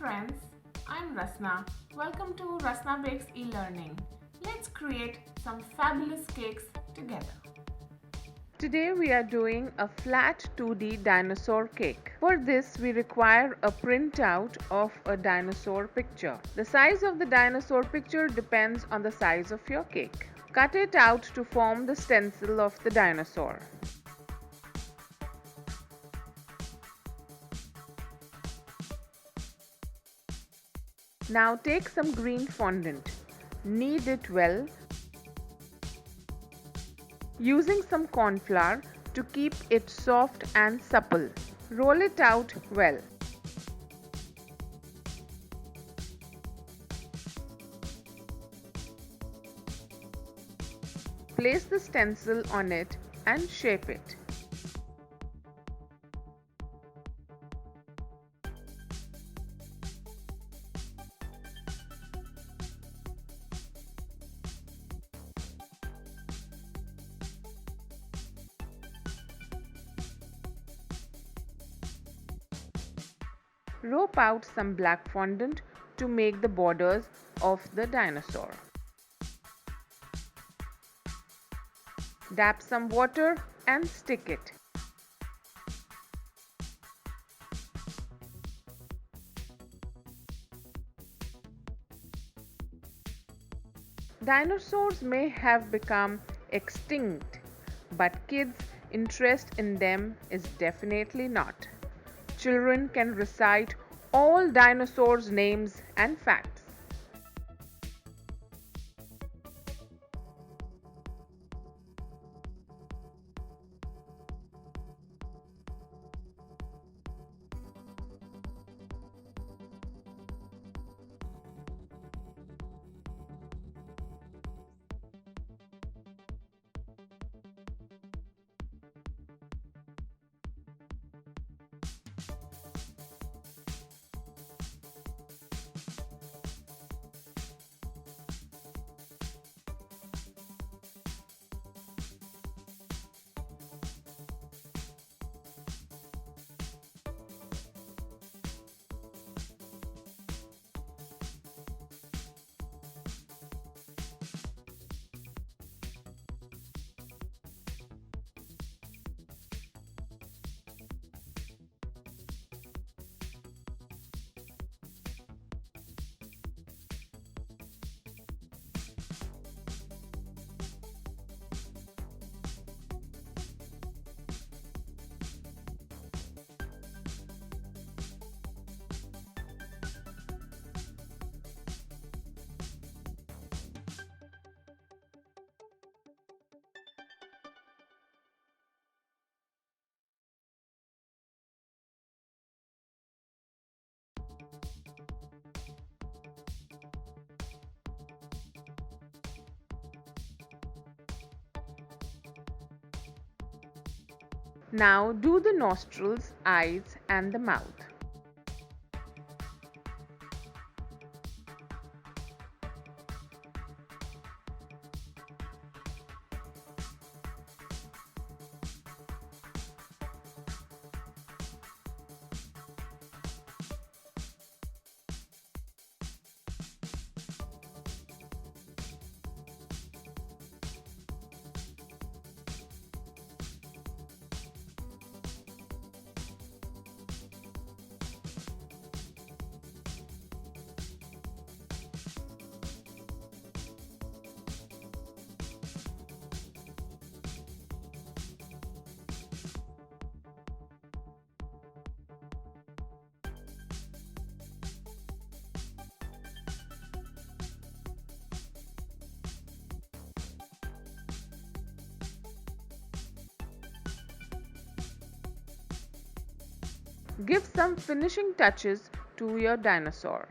friends, I'm Rasna. Welcome to Rasnabakes e-learning. Let's create some fabulous cakes together. Today we are doing a flat 2D dinosaur cake. For this we require a printout of a dinosaur picture. The size of the dinosaur picture depends on the size of your cake. Cut it out to form the stencil of the dinosaur. Now take some green fondant. Knead it well using some corn flour to keep it soft and supple. Roll it out well. Place the stencil on it and shape it. Rope out some black fondant to make the borders of the dinosaur. Dab some water and stick it. Dinosaurs may have become extinct, but kids' interest in them is definitely not. Children can recite all dinosaurs' names and facts. Now do the nostrils, eyes and the mouth. Give some finishing touches to your dinosaur.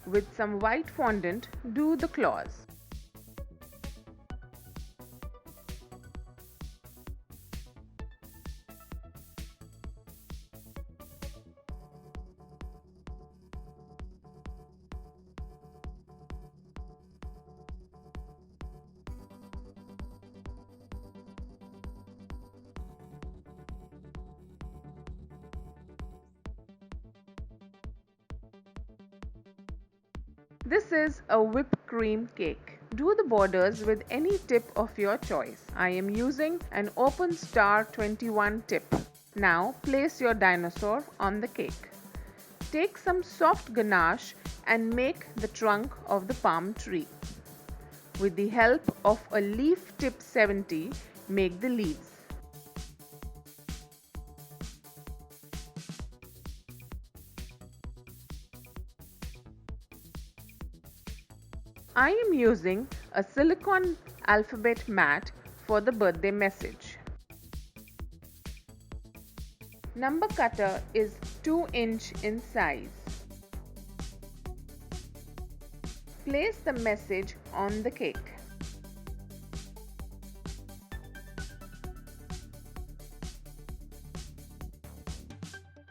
With some white fondant, do the claws. This is a whipped cream cake. Do the borders with any tip of your choice. I am using an open star 21 tip. Now place your dinosaur on the cake. Take some soft ganache and make the trunk of the palm tree. With the help of a leaf tip 70, make the leaves. I am using a silicone alphabet mat for the birthday message. Number cutter is 2-inch in size. Place the message on the cake.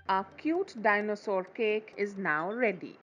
Our cute dinosaur cake is now ready.